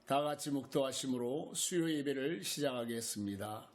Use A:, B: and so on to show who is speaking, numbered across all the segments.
A: 다 같이 묵도하심으로 수요 예배를 시작하겠습니다.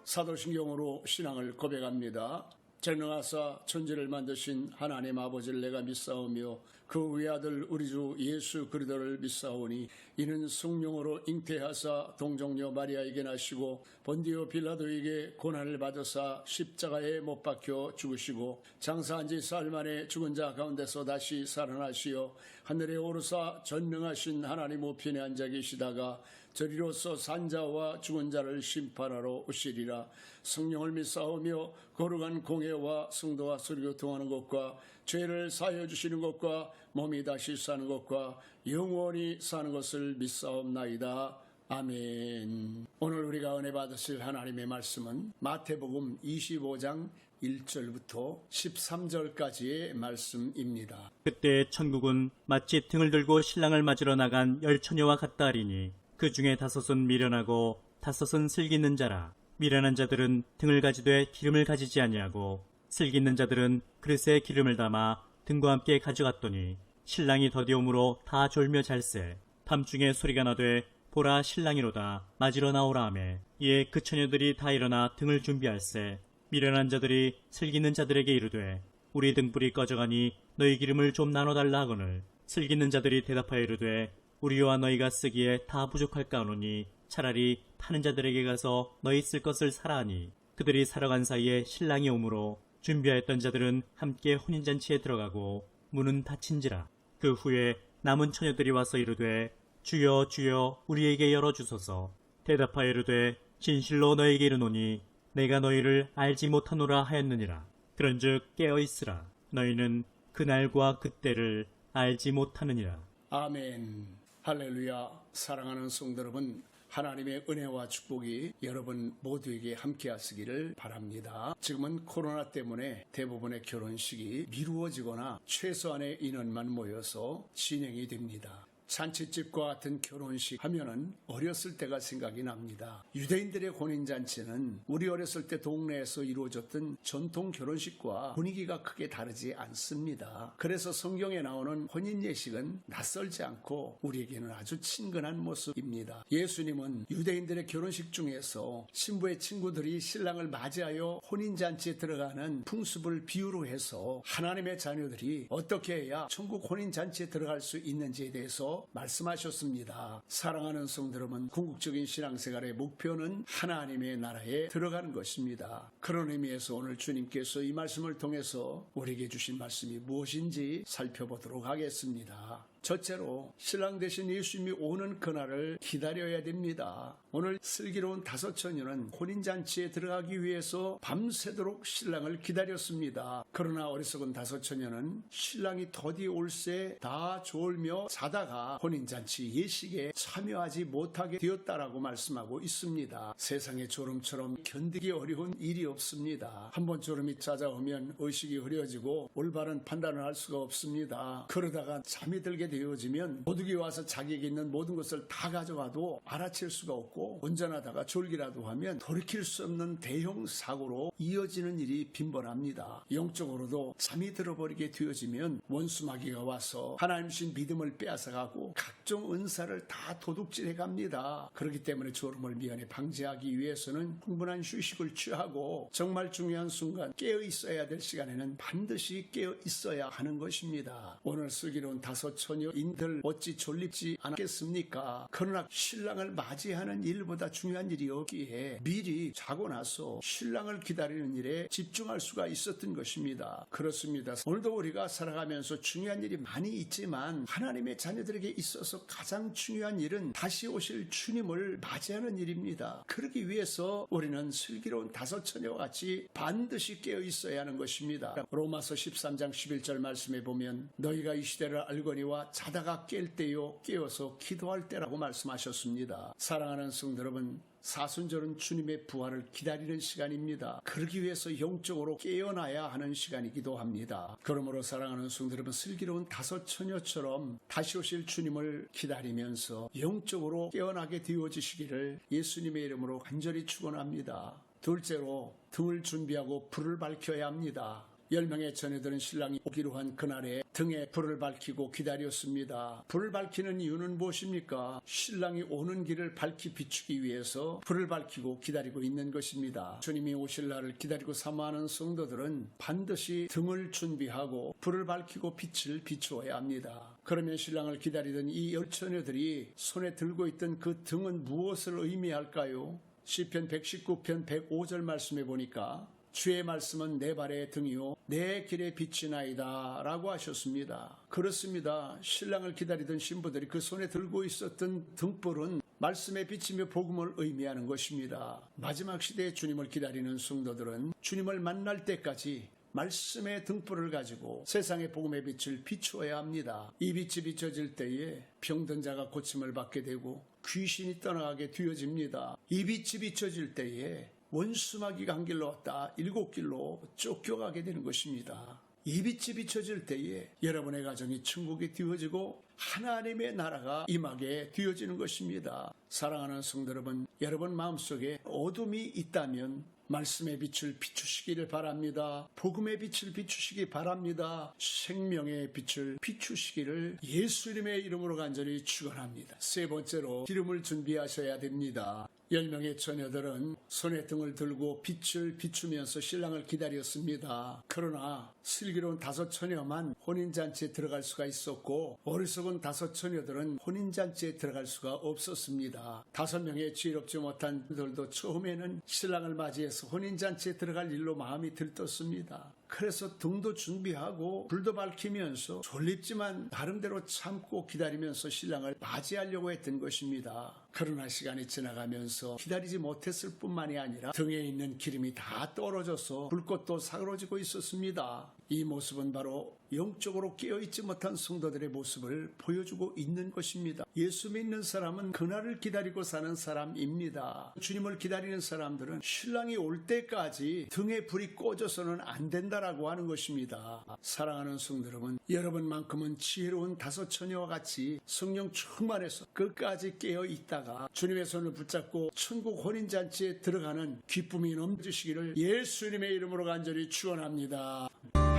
A: 사도신경으로 신앙을 고백합니다. 전능하사 천지를 만드신 하나님 아버지를 내가 믿사오며 그 외아들 우리 주 예수 그리스도를 믿사오니 이는 성령으로 잉태하사 동정녀 마리아에게 나시고 본디오 빌라도에게 고난을 받으사 십자가에 못 박혀 죽으시고 장사한 지 사흘 만에 죽은 자 가운데서 다시 살아나시어 하늘에 오르사 전능하신 하나님 우편에 앉아 계시다가 저리로서 산자와 죽은 자를 심판하러 오시리라. 성령을 믿사오며 거룩한 공회와 성도와 서로교통하는 것과 죄를 사하여 주시는 것과 몸이 다시 사는 것과 영원히 사는 것을 믿사옵나이다. 아멘. 오늘 우리가 은혜 받으실 하나님의 말씀은 마태복음 25장 1절부터 13절까지의 말씀입니다.
B: 그때 천국은 마치 등을 들고 신랑을 맞으러 나간 열 처녀와 같다 하리니 그 중에 5은 미련하고 5은 슬기있는 자라. 미련한 자들은 등을 가지되 기름을 가지지 아니하고 슬기있는 자들은 그릇에 기름을 담아 등과 함께 가져갔더니 신랑이 더디옴으로 다 졸며 잘세. 밤중에 소리가 나되 보라 신랑이로다 맞으러 나오라 하매 이에 그 처녀들이 다 일어나 등을 준비할세. 미련한 자들이 슬기있는 자들에게 이르되 우리 등불이 꺼져가니 너희 기름을 좀 나눠달라 하거늘 슬기있는 자들이 대답하여 이르되 우리와 너희가 쓰기에 다 부족할까 하노니 차라리 파는 자들에게 가서 너희 쓸 것을 사라 하니 그들이 사러 간 사이에 신랑이 오므로 준비하였던 자들은 함께 혼인잔치에 들어가고 문은 닫힌지라. 그 후에 남은 처녀들이 와서 이르되 주여 주여 우리에게 열어주소서. 대답하여 이르되 진실로 너희에게 이르노니 내가 너희를 알지 못하노라 하였느니라. 그런즉 깨어있으라. 너희는 그날과 그때를 알지 못하느니라.
A: 아멘. 할렐루야. 사랑하는 성도 여러분, 하나님의 은혜와 축복이 여러분 모두에게 함께 하시기를 바랍니다. 지금은 코로나 때문에 대부분의 결혼식이 미루어지거나 최소한의 인원만 모여서 진행이 됩니다. 잔치집과 같은 결혼식 하면은 어렸을 때가 생각이 납니다. 유대인들의 혼인잔치는 우리 어렸을 때 동네에서 이루어졌던 전통 결혼식과 분위기가 크게 다르지 않습니다. 그래서 성경에 나오는 혼인 예식은 낯설지 않고 우리에게는 아주 친근한 모습입니다. 예수님은 유대인들의 결혼식 중에서 신부의 친구들이 신랑을 맞이하여 혼인잔치에 들어가는 풍습을 비유로 해서 하나님의 자녀들이 어떻게 해야 천국 혼인잔치에 들어갈 수 있는지에 대해서 말씀하셨습니다. 사랑하는 성도 여러분, 궁극적인 신앙생활의 목표는 하나님의 나라에 들어가는 것입니다. 그런 의미에서 오늘 주님께서 이 말씀을 통해서 우리에게 주신 말씀이 무엇인지 살펴보도록 하겠습니다. 첫째로 신랑 대신 예수님이 오는 그날을 기다려야 됩니다. 오늘 슬기로운 5 처녀는 혼인잔치에 들어가기 위해서 밤새도록 신랑을 기다렸습니다. 그러나 어리석은 5 처녀는 신랑이 더디 올새 다 졸며 자다가 혼인잔치 예식에 참여하지 못하게 되었다라고 말씀하고 있습니다. 세상의 졸음처럼 견디기 어려운 일이 없습니다. 한번 졸음이 찾아오면 의식이 흐려지고 올바른 판단을 할 수가 없습니다. 그러다가 잠이 들게 되어지면 도둑이 와서 자기에게 있는 모든 것을 다 가져가도 알아챌 수가 없고 운전하다가 졸기라도 하면 돌이킬 수 없는 대형 사고로 이어지는 일이 빈번합니다. 영적으로도 잠이 들어버리게 되어지면 원수마귀가 와서 하나님신 믿음을 빼앗아가고 각종 은사를 다 도둑질해 갑니다. 그렇기 때문에 졸음을 미연에 방지하기 위해서는 충분한 휴식을 취하고 정말 중요한 순간 깨어 있어야 될 시간에는 반드시 깨어 있어야 하는 것입니다. 오늘 슬기로운 5 처녀인들 어찌 졸립지 않았겠습니까? 그러나 신랑을 맞이하는 일보다 중요한 일이 없기에 미리 자고 나서 신랑을 기다리는 일에 집중할 수가 있었던 것입니다. 그렇습니다. 오늘도 우리가 살아가면서 중요한 일이 많이 있지만 하나님의 자녀들에게 있어서 가장 중요한 일은 다시 오실 주님을 맞이하는 일입니다. 그러기 위해서 우리는 슬기로운 5 처녀와 같이 반드시 깨어 있어야 하는 것입니다. 로마서 13장 11절 말씀에 보면 너희가 이 시대를 알거니와 때가 자다가 깰 때요 깨어서 기도할 때라고 말씀하셨습니다. 사랑하는 성도 여러분, 사순절은 주님의 부활을 기다리는 시간입니다. 그러기 위해서 영적으로 깨어나야 하는 시간이기도 합니다. 그러므로 사랑하는 성도 여러분, 슬기로운 다섯 처녀처럼 다시 오실 주님을 기다리면서 영적으로 깨어나게 되어지시기를 예수님의 이름으로 간절히 축원합니다. 둘째로, 등을 준비하고 불을 밝혀야 합니다. 10명의 처녀들은 신랑이 오기로 한 그날에 등에 불을 밝히고 기다렸습니다. 불을 밝히는 이유는 무엇입니까? 신랑이 오는 길을 밝히 비추기 위해서 불을 밝히고 기다리고 있는 것입니다. 주님이 오실 날을 기다리고 사모하는 성도들은 반드시 등을 준비하고 불을 밝히고 빛을 비추어야 합니다. 그러면 신랑을 기다리던 이 10처녀들이 손에 들고 있던 그 등은 무엇을 의미할까요? 시편 119편 105절 말씀에 보니까 주의 말씀은 내 발의 등이요 내 길의 빛이나이다 라고 하셨습니다. 그렇습니다. 신랑을 기다리던 신부들이 그 손에 들고 있었던 등불은 말씀에 비치며 복음을 의미하는 것입니다. 마지막 시대에 주님을 기다리는 성도들은 주님을 만날 때까지 말씀의 등불을 가지고 세상의 복음의 빛을 비추어야 합니다. 이 빛이 비춰질 때에 병든 자가 고침을 받게 되고 귀신이 떠나가게 되어집니다. 이 빛이 비춰질 때에 원수마귀가 한 길로 왔다 7길로 쫓겨가게 되는 것입니다. 이 빛이 비춰질 때에 여러분의 가정이 천국이 되어지고 하나님의 나라가 임하게 되어지는 것입니다. 사랑하는 성도 여러분, 여러분 마음속에 어둠이 있다면 말씀의 빛을 비추시기를 바랍니다. 복음의 빛을 비추시기 바랍니다. 생명의 빛을 비추시기를 예수님의 이름으로 간절히 축원합니다. 세 번째로, 기름을 준비하셔야 됩니다. 10명의 처녀들은 손에 등을 들고 빛을 비추면서 신랑을 기다렸습니다. 그러나 슬기로운 5처녀만 혼인잔치에 들어갈 수가 있었고 어리석은 5처녀들은 혼인잔치에 들어갈 수가 없었습니다. 5명의 지혜롭지 못한 들도 처음에는 신랑을 맞이해서 혼인잔치에 들어갈 일로 마음이 들떴습니다. 그래서 등도 준비하고 불도 밝히면서 졸립지만 나름대로 참고 기다리면서 신랑을 맞이하려고 했던 것입니다. 그러나 시간이 지나가면서 기다리지 못했을 뿐만이 아니라 등에 있는 기름이 다 떨어져서 불꽃도 사그러지고 있었습니다. 이 모습은 바로 영적으로 깨어있지 못한 성도들의 모습을 보여주고 있는 것입니다. 예수 믿는 사람은 그날을 기다리고 사는 사람입니다. 주님을 기다리는 사람들은 신랑이 올 때까지 등에 불이 꺼져서는 안 된다라고 하는 것입니다. 사랑하는 성도 여러분, 여러분만큼은 지혜로운 5처녀와 같이 성령 충만해서 끝까지 깨어있다가 주님의 손을 붙잡고 천국 혼인잔치에 들어가는 기쁨이 넘치시기를 예수님의 이름으로 간절히 축원합니다.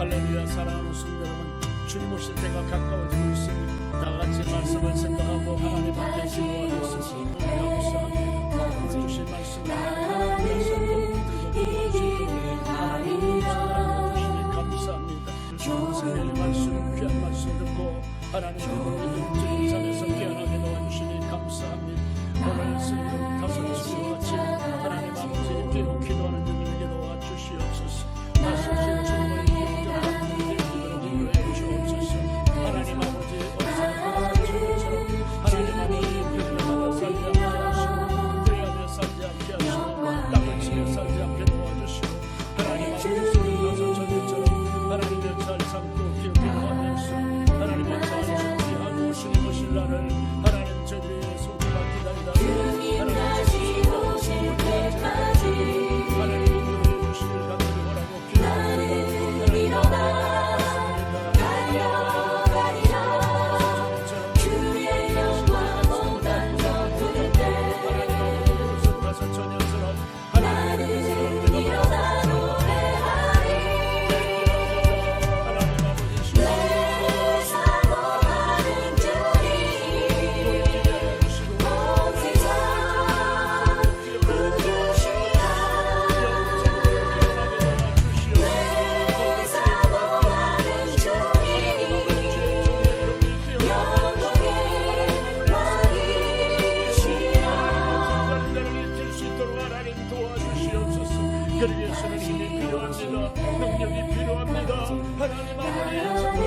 A: 할렐루야. 사랑하는 성도 여러분, 주님 오실 때가 가까워지고 있습니다. 다같이 말씀을 생각하고 하나님 앞에 기도하겠습니다. 감사합니다. 주신 말씀을 감사합니다. 주님의 말씀, 귀한 말씀 듣고 하나님의 영적인 삶에서 깨어나게 도와주시니 감사합니다. 오늘 예수님 5처녀와 같이 하나님 아버지 깨어 기도하는 자들에게 도와주시옵소서. 다시 오실 주님을 하나님 아버지 어리석은 하나님 아버지 병들어가 살지 않게 하시고 그래야 살지 않게 하시고 땅을 치며 살지 않게 도와주시고 우리에게서는 힘이 필요합니다. 능력이 필요합니다. 하나님 아버지 정말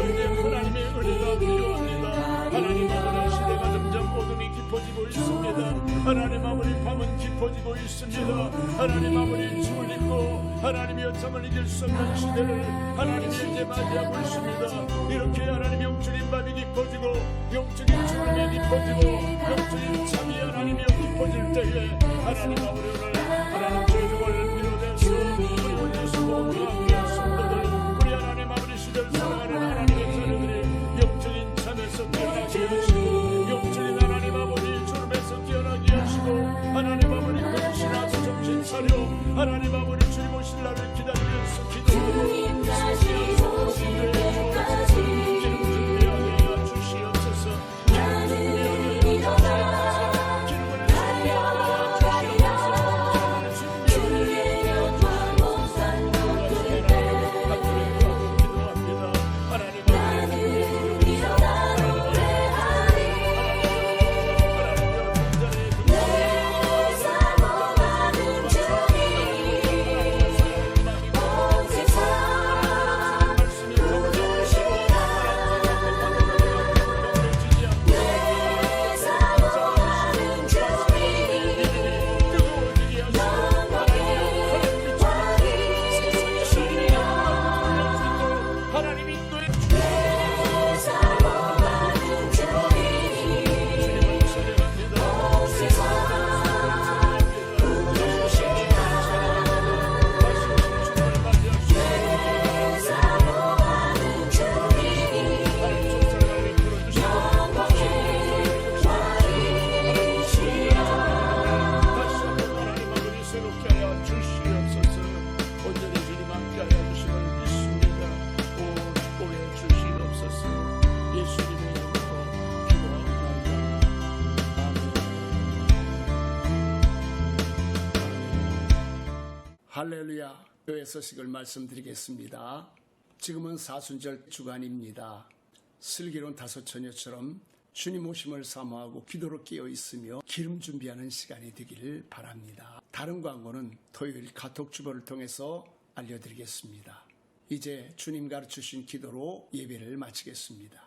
A: 하나님의 은혜가 필요합니다. 하나님 아버지 시대가 점점 어둠이 깊어지고 있습니다. 하나님 아버지 밤은 깊어지고 있습니다. 하나님 아버지 죽을 입고 하나님의 잠을 이길 수 없는 시대를 하나님이 이제 맞이하고 있습니다. 이렇게 하나님 영적인 밤이 깊어지고 영적인 죽음이 깊어지고 영적인 잠이 하나님이 깊어질 때에 하나님 아버지 오늘 하나님 제주를 비롯해서 우리 원예수 모두와 함께 성도들 우리 하나님 아버지 시대를 살아가는 하나님의 자녀들이 영적인 잠에서 깨어나게 하시고 영적인 하나님 아버지 주름에서 깨어나게 하시고 하나님 아버지 근신하서 정신 차려 하나님 아버지 주님 오실 날을 기다리면서 기도하고
C: 주님 다시 오실 때까지
A: 기름 준비하게 하여 주시옵소서.
C: 나는 일어나 달려가리라 주의 영광 못산 높을 때 나는 일어나 노래하리 내 사모하는 주님 온 세상 부르시라 내 사모하는 주님 영광의 왕이 주시라
A: 하나님이 또해
C: 내 사모하는 주님 온 세상 부르시라 내 사모하는 주님 영광의 왕이시라
A: 하나님 아버지 새롭게 하여 주시옵소서. 온전히 주님 함께 하여 주시면 믿습니다. 오해 주시옵소서. 예수님의 이름으로 기도합니다. 아멘. 할렐루야. 교회 소식을 말씀드리겠습니다. 지금은 사순절 주간입니다. 슬기로운 다섯 처녀처럼 주님 오심을 사모하고 기도로 깨어 있으며 기름 준비하는 시간이 되기를 바랍니다. 다른 광고는 토요일 카톡 주보를 통해서 알려드리겠습니다. 이제 주님 가르치신 기도로 예배를 마치겠습니다.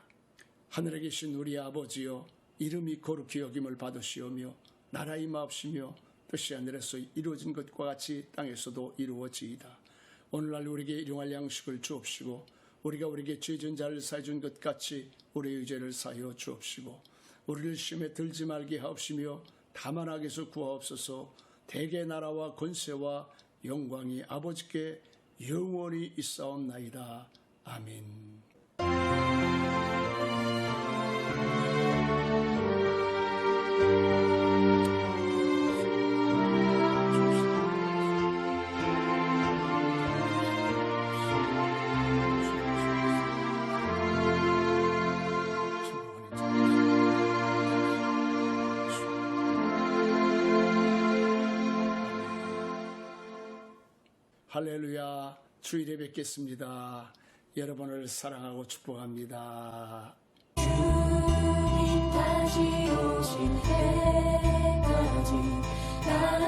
A: 하늘에 계신 우리 아버지여, 이름이 거룩히 여김을 받으시오며 나라 임하옵시며 뜻이 하늘에서 이루어진 것과 같이 땅에서도 이루어지이다. 오늘날 우리에게 일용할 양식을 주옵시고 우리가 우리에게 죄진 자를 사해준 것 같이 우리의 죄를 사하여 주옵시고 우리를 시험에 들지 말게 하옵시며 다만 악에서 구하옵소서. 대개 나라와 권세와 영광이 아버지께 영원히 있사옵나이다. 아멘. 할렐루야. 주일에 뵙겠습니다. 여러분을 사랑하고 축복합니다.
C: 주님 다시 오실 때까지 나는